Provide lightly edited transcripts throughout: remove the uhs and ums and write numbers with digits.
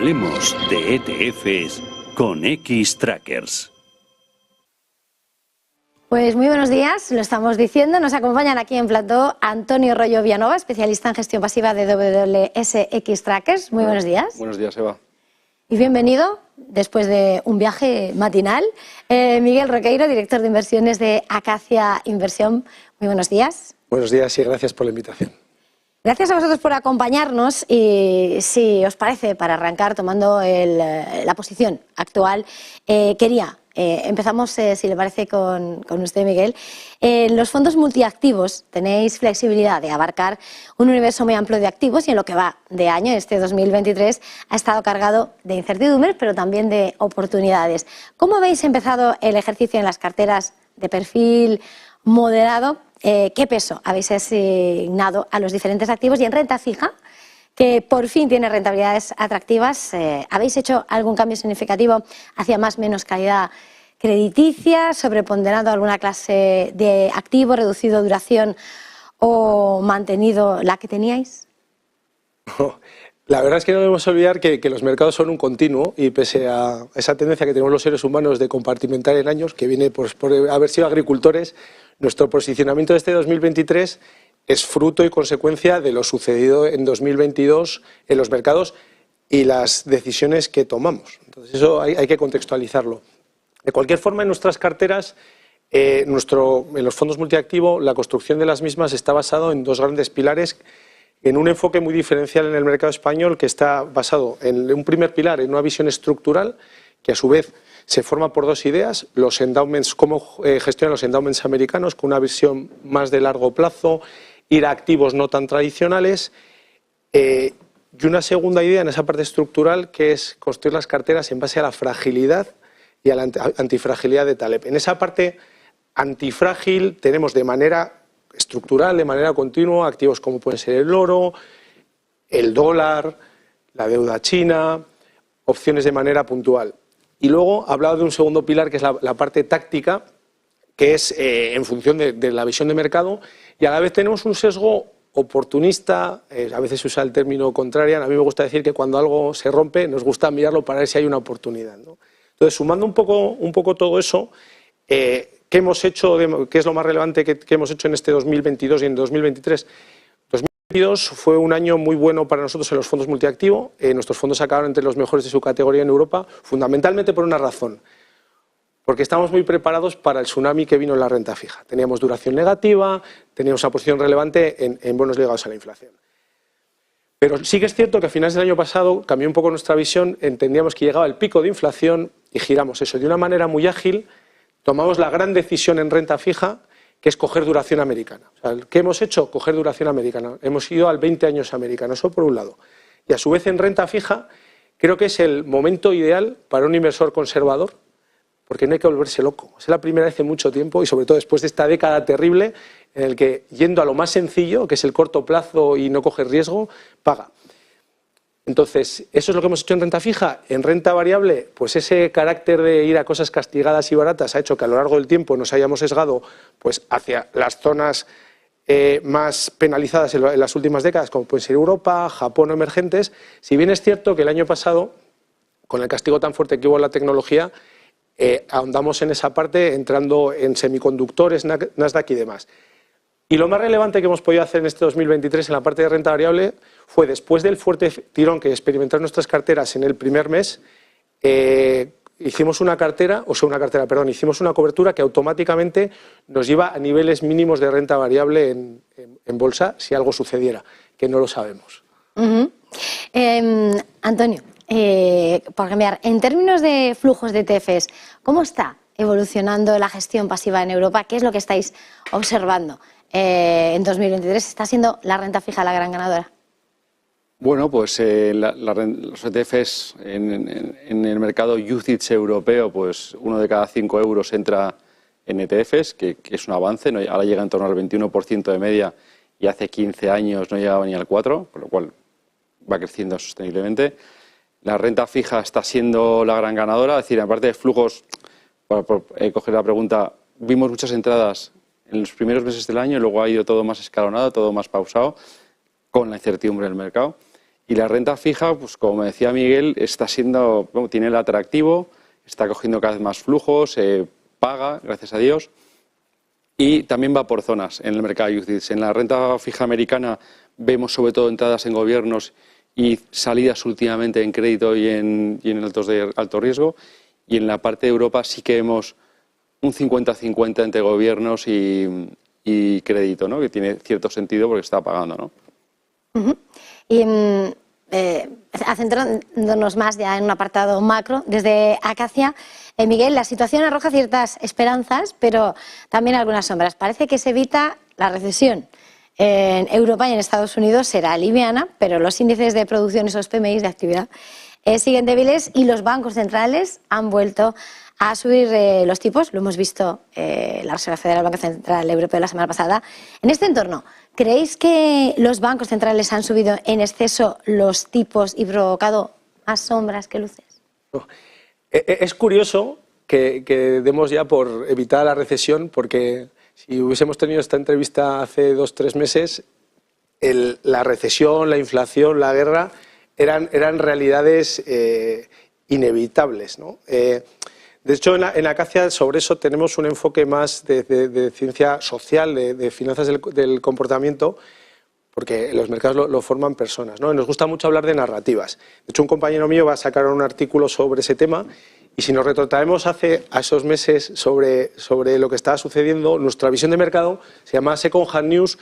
Hablemos de ETFs con Xtrackers. Pues muy buenos días, lo estamos diciendo. Nos acompañan aquí en plató Antonio Royo Villanova, especialista en gestión pasiva de WS Xtrackers. Muy buenos días. Buenos días, Eva. Y bienvenido, después de un viaje matinal, Miguel Roqueiro, director de inversiones de Acacia Inversión. Muy buenos días. Buenos días y gracias por la invitación. Gracias a vosotros por acompañarnos y, si os parece, para arrancar tomando la posición actual, empezamos, si le parece, con usted, Miguel. En los fondos multiactivos tenéis flexibilidad de abarcar un universo muy amplio de activos y en lo que va de año, este 2023, ha estado cargado de incertidumbres, pero también de oportunidades. ¿Cómo habéis empezado el ejercicio en las carteras de perfil moderado? ¿Qué peso habéis asignado a los diferentes activos? Y en renta fija, que por fin tiene rentabilidades atractivas, ¿habéis hecho algún cambio significativo hacia más o menos calidad crediticia, sobreponderando alguna clase de activo, reducido duración o mantenido la que teníais? La verdad es que no debemos olvidar que los mercados son un continuo y pese a esa tendencia que tenemos los seres humanos de compartimentar en años, que viene por haber sido agricultores, nuestro posicionamiento de este 2023 es fruto y consecuencia de lo sucedido en 2022 en los mercados y las decisiones que tomamos. Entonces eso hay que contextualizarlo. De cualquier forma, en nuestras carteras, en los fondos multiactivo, la construcción de las mismas está basado en dos grandes pilares, en un enfoque muy diferencial en el mercado español, que está basado en un primer pilar, en una visión estructural, que a su vez se forma por dos ideas: los endowments, cómo gestionan los endowments americanos, con una visión más de largo plazo, ir a activos no tan tradicionales, y una segunda idea en esa parte estructural, que es construir las carteras en base a la fragilidad y a la antifragilidad de Taleb. En esa parte antifrágil tenemos de manera estructural, de manera continua, activos como pueden ser el oro, el dólar, la deuda china, opciones de manera puntual. Y luego he hablado de un segundo pilar, que es la parte táctica, que es en función de la visión de mercado, y a la vez tenemos un sesgo oportunista. A veces se usa el término contrarian. A mí me gusta decir que cuando algo se rompe nos gusta mirarlo para ver si hay una oportunidad, ¿no? Entonces, sumando un poco todo eso, ¿qué hemos hecho? ¿Qué es lo más relevante que hemos hecho en este 2022 y en 2023? 2022 fue un año muy bueno para nosotros en los fondos multiactivo. Nuestros fondos acabaron entre los mejores de su categoría en Europa, fundamentalmente por una razón: porque estamos muy preparados para el tsunami que vino en la renta fija. Teníamos duración negativa, teníamos una posición relevante en bonos ligados a la inflación. Pero sí que es cierto que a finales del año pasado cambió un poco nuestra visión, entendíamos que llegaba el pico de inflación y giramos eso. De una manera muy ágil tomamos la gran decisión en renta fija, que es coger duración americana. O sea, ¿qué hemos hecho? Coger duración americana. Hemos ido al 20 años americano, eso por un lado. Y a su vez en renta fija creo que es el momento ideal para un inversor conservador, porque no hay que volverse loco. Es la primera vez en mucho tiempo, y sobre todo después de esta década terrible, en el que, yendo a lo más sencillo, que es el corto plazo y no coger riesgo, paga. Entonces, eso es lo que hemos hecho en renta fija. En renta variable, pues ese carácter de ir a cosas castigadas y baratas ha hecho que a lo largo del tiempo nos hayamos sesgado pues hacia las zonas más penalizadas en las últimas décadas, como pueden ser Europa, Japón o emergentes. Si bien es cierto que el año pasado, con el castigo tan fuerte que hubo en la tecnología, ahondamos en esa parte, entrando en semiconductores, Nasdaq y demás. Y lo más relevante que hemos podido hacer en este 2023 en la parte de renta variable fue, después del fuerte tirón que experimentaron nuestras carteras en el primer mes, hicimos una cobertura que automáticamente nos lleva a niveles mínimos de renta variable en bolsa, si algo sucediera, que no lo sabemos. Antonio, por cambiar, en términos de flujos de ETFs, ¿cómo está evolucionando la gestión pasiva en Europa? ¿Qué es lo que estáis observando en 2023? ¿Está siendo la renta fija la gran ganadora? Bueno, pues los ETFs en el mercado UCITS europeo, pues 1 de cada 5 euros entra en ETFs, que es un avance. Ahora llega en torno al 21% de media, y hace 15 años no llegaba ni al 4%, por lo cual va creciendo sosteniblemente. La renta fija está siendo la gran ganadora. Es decir, aparte de flujos, para coger la pregunta, vimos muchas entradas en los primeros meses del año, y luego ha ido todo más escalonado, todo más pausado, con la incertidumbre del mercado. Y la renta fija, pues como me decía Miguel, tiene el atractivo, está cogiendo cada vez más flujos, paga, gracias a Dios, y también va por zonas en el mercado de UCITS. En la renta fija americana vemos sobre todo entradas en gobiernos y salidas últimamente en crédito y en altos de alto riesgo. Y en la parte de Europa sí que vemos un 50-50 entre gobiernos y crédito, ¿no? Que tiene cierto sentido porque está pagando, ¿no? Y centrándonos más ya en un apartado macro, desde Acacia, Miguel, la situación arroja ciertas esperanzas, pero también algunas sombras. Parece que se evita la recesión. En Europa y en Estados Unidos será liviana, pero los índices de producción, esos PMI de actividad, siguen débiles y los bancos centrales han vuelto a subir los tipos. Lo hemos visto la Reserva Federal, el Banco Central Europeo la semana pasada. En este entorno, ¿creéis que los bancos centrales han subido en exceso los tipos y provocado más sombras que luces? Es curioso que demos ya por evitar la recesión, porque si hubiésemos tenido esta entrevista hace 2 o 3 meses, la recesión, la inflación, la guerra eran realidades inevitables, ¿no? De hecho, en Acacia sobre eso tenemos un enfoque más de ciencia social, de finanzas del comportamiento, porque los mercados lo forman personas, ¿no? Y nos gusta mucho hablar de narrativas. De hecho, un compañero mío va a sacar un artículo sobre ese tema y si nos retrotraemos a esos meses sobre lo que estaba sucediendo, nuestra visión de mercado se llama Second Hand News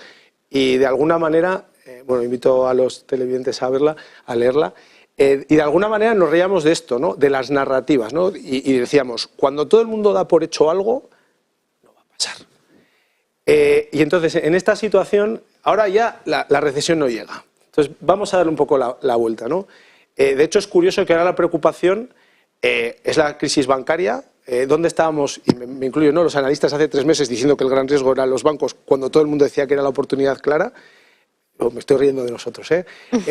y de alguna manera, invito a los televidentes a leerla, y de alguna manera nos reíamos de esto, ¿no? De las narrativas, ¿no? Y decíamos, cuando todo el mundo da por hecho algo, no va a pasar. Y entonces, en esta situación, ahora ya la recesión no llega. Entonces, vamos a darle un poco la vuelta, ¿no? De hecho, es curioso que ahora la preocupación es la crisis bancaria. ¿Dónde estábamos? Y me incluyo, ¿no? Los analistas hace 3 meses diciendo que el gran riesgo eran los bancos, cuando todo el mundo decía que era la oportunidad clara. Me estoy riendo de nosotros, ¿eh?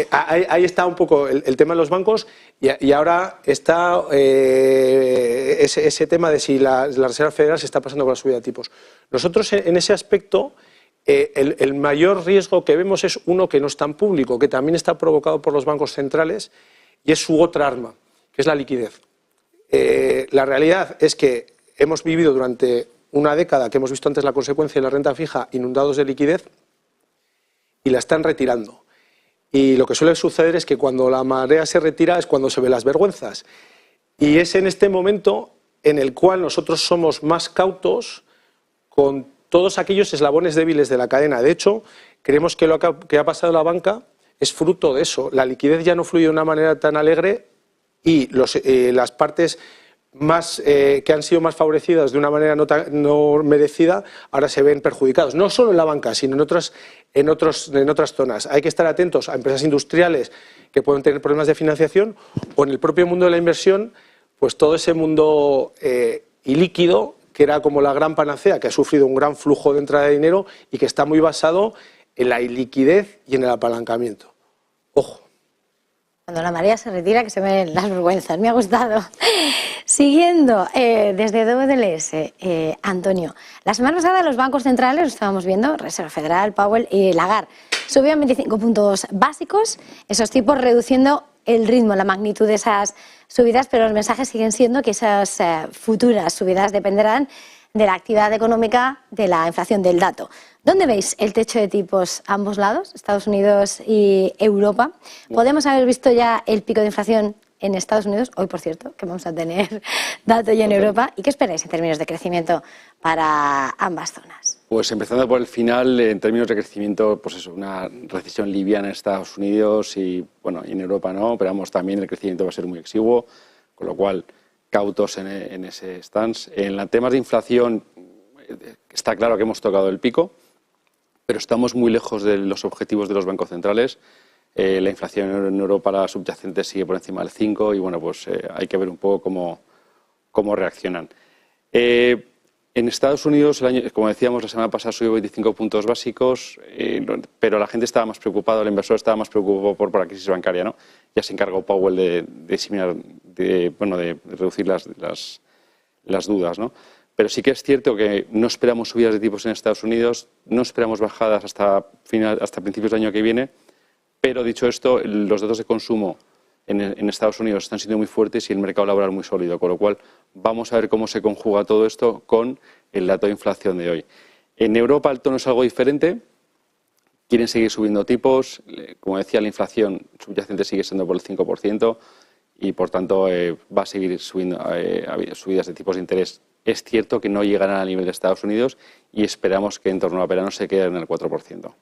Ahí está un poco el tema de los bancos y ahora está ese tema de si la Reserva Federal se está pasando con la subida de tipos. Nosotros en ese aspecto el mayor riesgo que vemos es uno que no es tan público, que también está provocado por los bancos centrales y es su otra arma, que es la liquidez. La realidad es que hemos vivido durante una década, que hemos visto antes la consecuencia de la renta fija, inundados de liquidez, y la están retirando. Y lo que suele suceder es que cuando la marea se retira es cuando se ven las vergüenzas. Y es en este momento en el cual nosotros somos más cautos con todos aquellos eslabones débiles de la cadena. De hecho, creemos que lo que ha pasado en la banca es fruto de eso. La liquidez ya no fluye de una manera tan alegre y las partes que han sido más favorecidas de una manera no merecida, ahora se ven perjudicados. No solo en la banca, sino en otras zonas. Hay que estar atentos a empresas industriales que pueden tener problemas de financiación o en el propio mundo de la inversión, pues todo ese mundo ilíquido, que era como la gran panacea, que ha sufrido un gran flujo de entrada de dinero y que está muy basado en la iliquidez y en el apalancamiento. Ojo. Cuando la marea se retira, que se ven las vergüenzas. Me ha gustado. Siguiendo, desde DWS, Antonio. La semana pasada los bancos centrales, lo estábamos viendo, Reserva Federal, Powell y Lagarde, subían 25 puntos básicos, esos tipos reduciendo el ritmo, la magnitud de esas subidas, pero los mensajes siguen siendo que esas futuras subidas dependerán de la actividad económica, de la inflación, del dato. ¿Dónde veis el techo de tipos a ambos lados, Estados Unidos y Europa? ¿Podemos haber visto ya el pico de inflación en Estados Unidos, hoy por cierto, que vamos a tener dato ya en Europa? ¿Y qué esperáis en términos de crecimiento para ambas zonas? Pues empezando por el final, en términos de crecimiento, pues eso, una recesión liviana en Estados Unidos y en Europa no, pero vamos, también el crecimiento va a ser muy exiguo, con lo cual cautos en ese stance. En temas de inflación está claro que hemos tocado el pico, pero estamos muy lejos de los objetivos de los bancos centrales. La inflación en Europa, la subyacente, sigue por encima del 5 y hay que ver un poco cómo reaccionan. En Estados Unidos, como decíamos, la semana pasada subió 25 puntos básicos, pero la gente estaba más preocupada, el inversor estaba más preocupado por la crisis bancaria, ¿no? Ya se encargó Powell de reducir las dudas, ¿no? Pero sí que es cierto que no esperamos subidas de tipos en Estados Unidos, no esperamos bajadas hasta principios del año que viene, Pero dicho esto, los datos de consumo en Estados Unidos están siendo muy fuertes y el mercado laboral muy sólido, con lo cual vamos a ver cómo se conjuga todo esto con el dato de inflación de hoy. En Europa el tono es algo diferente, quieren seguir subiendo tipos, como decía, la inflación subyacente sigue siendo por el 5% y por tanto va a seguir subiendo, subidas de tipos de interés. Es cierto que no llegarán al nivel de Estados Unidos y esperamos que en torno a verano se queden en el 4%.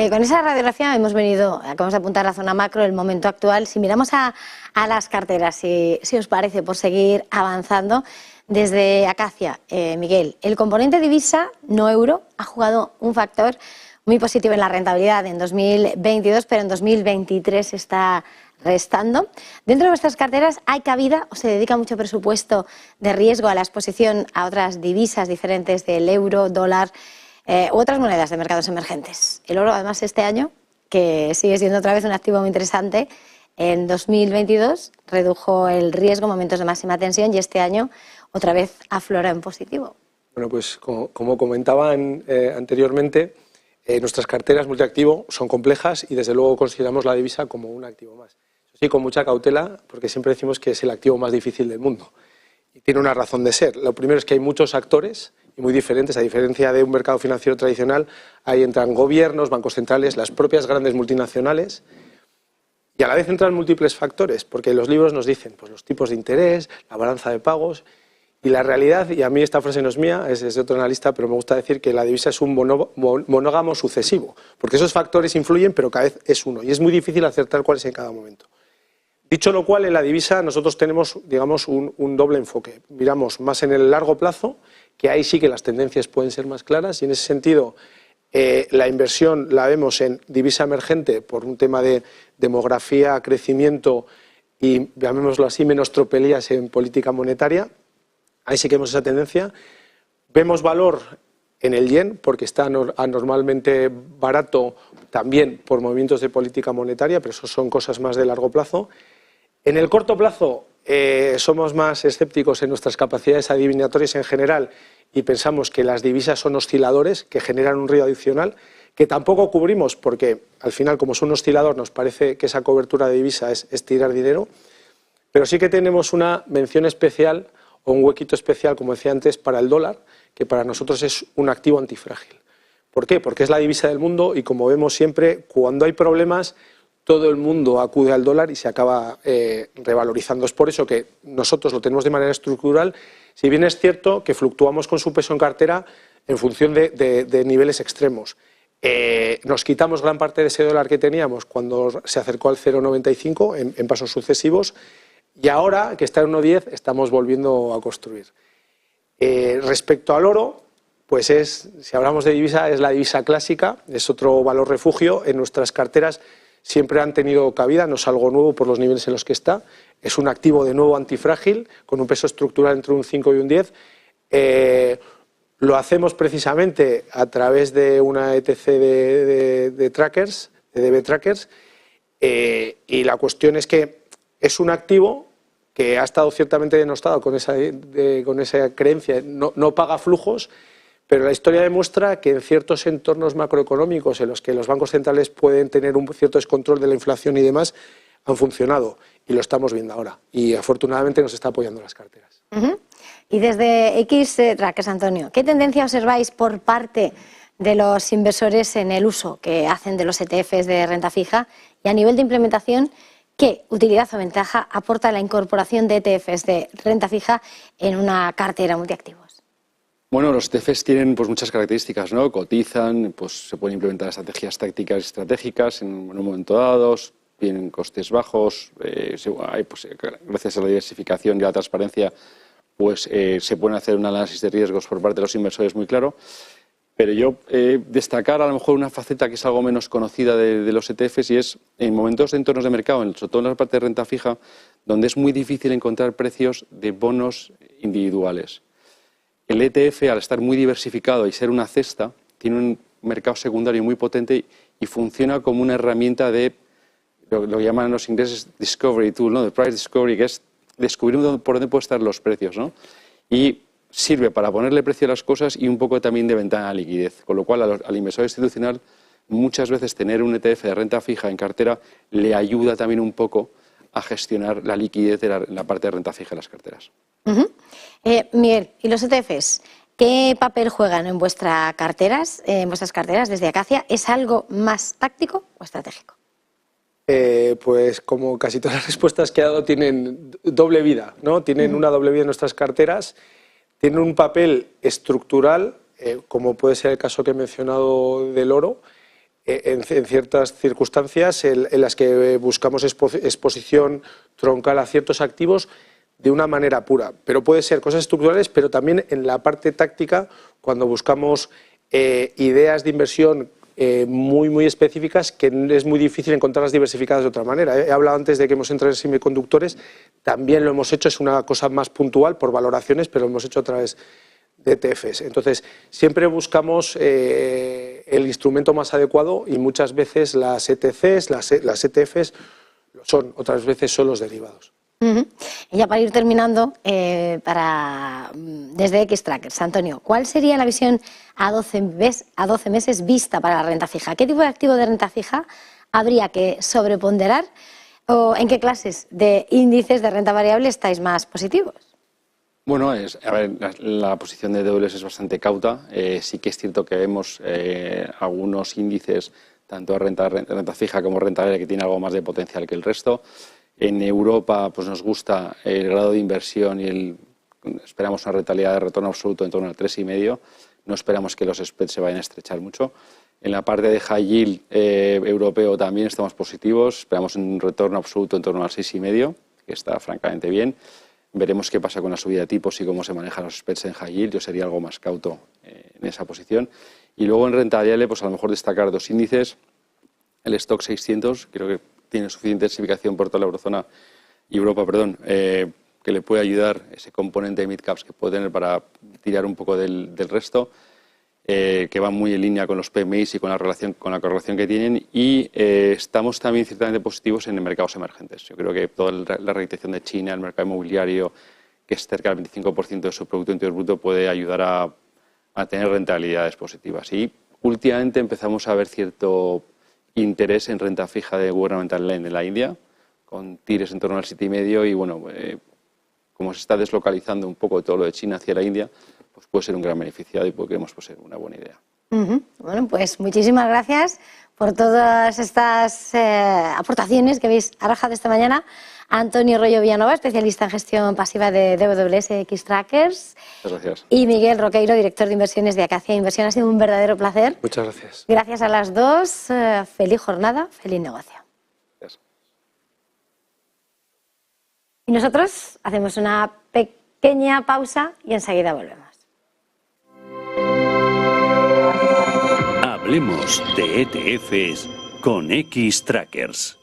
Con esa radiografía acabamos de apuntar la zona macro, el momento actual. Si miramos a las carteras, si os parece, por seguir avanzando, desde Acacia, Miguel, el componente divisa no euro ha jugado un factor muy positivo en la rentabilidad en 2022, pero en 2023 está restando. Dentro de vuestras carteras hay cabida o se dedica mucho presupuesto de riesgo a la exposición a otras divisas diferentes del euro, dólar u otras monedas de mercados emergentes. El oro, además, este año, que sigue siendo otra vez un activo muy interesante, en 2022 redujo el riesgo en momentos de máxima tensión y este año otra vez aflora en positivo. Bueno, pues como comentaban anteriormente, nuestras carteras multiactivo son complejas y desde luego consideramos la divisa como un activo más. Sí, con mucha cautela, porque siempre decimos que es el activo más difícil del mundo. Y tiene una razón de ser. Lo primero es que hay muchos actores y muy diferentes. A diferencia de un mercado financiero tradicional, ahí entran gobiernos, bancos centrales, las propias grandes multinacionales. Y a la vez entran múltiples factores, porque los libros nos dicen pues, los tipos de interés, la balanza de pagos. Y la realidad, y a mí esta frase no es mía, es de otro analista, pero me gusta decir que la divisa es un monógamo sucesivo, porque esos factores influyen, pero cada vez es uno, y es muy difícil acertar cuál es en cada momento. Dicho lo cual, en la divisa nosotros tenemos, digamos, un doble enfoque. Miramos más en el largo plazo, que ahí sí que las tendencias pueden ser más claras, y en ese sentido la inversión la vemos en divisa emergente por un tema de demografía, crecimiento y, llamémoslo así, menos tropelías en política monetaria. Ahí sí que vemos esa tendencia. Vemos valor en el yen, porque está anormalmente barato también por movimientos de política monetaria, pero eso son cosas más de largo plazo. En el corto plazo somos más escépticos en nuestras capacidades adivinatorias en general y pensamos que las divisas son osciladores que generan un riesgo adicional que tampoco cubrimos porque al final, como es un oscilador, nos parece que esa cobertura de divisa es tirar dinero, pero sí que tenemos una mención especial o un huequito especial, como decía antes, para el dólar, que para nosotros es un activo antifrágil. ¿Por qué? Porque es la divisa del mundo y, como vemos siempre, cuando hay problemas, todo el mundo acude al dólar y se acaba revalorizando. Es por eso que nosotros lo tenemos de manera estructural, si bien es cierto que fluctuamos con su peso en cartera en función de niveles extremos. Nos quitamos gran parte de ese dólar que teníamos cuando se acercó al 0,95 en pasos sucesivos, y ahora que está en 1,10 estamos volviendo a construir. Respecto al oro, pues si hablamos de divisa, es la divisa clásica, es otro valor refugio. En nuestras carteras siempre han tenido cabida, no es algo nuevo por los niveles en los que está. Es un activo de nuevo antifrágil, con un peso estructural entre un 5 y un 10. Lo hacemos precisamente a través de una ETC de trackers, de DB trackers, y la cuestión es que es un activo que ha estado ciertamente denostado con esa creencia, no paga flujos, pero la historia demuestra que en ciertos entornos macroeconómicos en los que los bancos centrales pueden tener un cierto descontrol de la inflación y demás, han funcionado y lo estamos viendo ahora. Y afortunadamente nos está apoyando las carteras. Y desde X Trackers, Antonio, ¿qué tendencia observáis por parte de los inversores en el uso que hacen de los ETFs de renta fija y a nivel de implementación? ¿Qué utilidad o ventaja aporta la incorporación de ETFs de renta fija en una cartera multiactivos? Bueno, los ETFs tienen pues, muchas características, ¿no? Cotizan, pues, se pueden implementar estrategias tácticas y estratégicas en un momento dado, tienen costes bajos, gracias a la diversificación y a la transparencia, pues se pueden hacer un análisis de riesgos por parte de los inversores muy claro. Pero yo destacar a lo mejor una faceta que es algo menos conocida de los ETFs y es en momentos de entornos de mercado, sobre todo en la parte de renta fija, donde es muy difícil encontrar precios de bonos individuales. El ETF, al estar muy diversificado y ser una cesta, tiene un mercado secundario muy potente y funciona como una herramienta de lo que llaman los ingleses discovery tool, ¿no? De price discovery, que es descubrir por dónde pueden estar los precios, ¿no? Y sirve para ponerle precio a las cosas y un poco también de ventana de liquidez, con lo cual al inversor institucional muchas veces tener un ETF de renta fija en cartera le ayuda también un poco a gestionar la liquidez de la parte de renta fija de las carteras. Miguel, ¿y los ETFs? ¿Qué papel juegan en vuestras carteras desde Acacia? ¿Es algo más táctico o estratégico? Pues como casi todas las respuestas que he dado tienen doble vida, ¿no? Tienen una doble vida en nuestras carteras, tienen un papel estructural, como puede ser el caso que he mencionado del oro, en ciertas circunstancias en las que buscamos exposición troncal a ciertos activos de una manera pura. Pero puede ser cosas estructurales, pero también en la parte táctica, cuando buscamos ideas de inversión muy específicas, que es muy difícil encontrarlas diversificadas de otra manera. He hablado antes de que hemos entrado en semiconductores, también lo hemos hecho, es una cosa más puntual por valoraciones, pero lo hemos hecho a través de ETFs. Entonces, siempre buscamos el instrumento más adecuado y muchas veces las ETCs, las ETFs lo son, otras veces son los derivados. Y ya para ir terminando, desde Xtrackers, Antonio, ¿cuál sería la visión a 12 meses vista para la renta fija? ¿Qué tipo de activo de renta fija habría que sobreponderar o en qué clases de índices de renta variable estáis más positivos? Bueno, la posición de dobles es bastante cauta. Sí que es cierto que vemos algunos índices, tanto renta fija como renta variable, que tienen algo más de potencial que el resto. En Europa pues nos gusta el grado de inversión y esperamos una rentabilidad de retorno absoluto en torno al 3,5. No esperamos que los spreads se vayan a estrechar mucho. En la parte de high yield europeo también estamos positivos. Esperamos un retorno absoluto en torno al 6,5, que está francamente bien. Veremos qué pasa con la subida de tipos y cómo se manejan los spreads en high yield. Yo sería algo más cauto en esa posición. Y luego en renta variable, pues a lo mejor destacar dos índices. El Stock 600, creo que tiene suficiente diversificación por toda la eurozona y Europa, que le puede ayudar ese componente de mid-caps que puede tener para tirar un poco del resto, que va muy en línea con los PMIs y con la correlación que tienen. Y estamos también ciertamente positivos en mercados emergentes. Yo creo que toda la reactivación de China, el mercado inmobiliario, que es cerca del 25% de su Producto Interior Bruto, puede ayudar a tener rentabilidades positivas. Y últimamente empezamos a ver cierto interés en renta fija de Governmental Land en la India, con tires en torno al 7,5 y bueno, como se está deslocalizando un poco todo lo de China hacia la India, pues puede ser un gran beneficiado y creemos que puede ser una buena idea. Bueno, pues muchísimas gracias por todas estas aportaciones que habéis arrojado esta mañana. Antonio Royo Villanova, especialista en gestión pasiva de DWS Xtrackers. Muchas gracias. Y Miguel Roqueiro, director de inversiones de Acacia Inversión. Ha sido un verdadero placer. Muchas gracias. Gracias a las dos. Feliz jornada, feliz negocio. Gracias. Y nosotros hacemos una pequeña pausa y enseguida volvemos. Hablemos de ETFs con Xtrackers.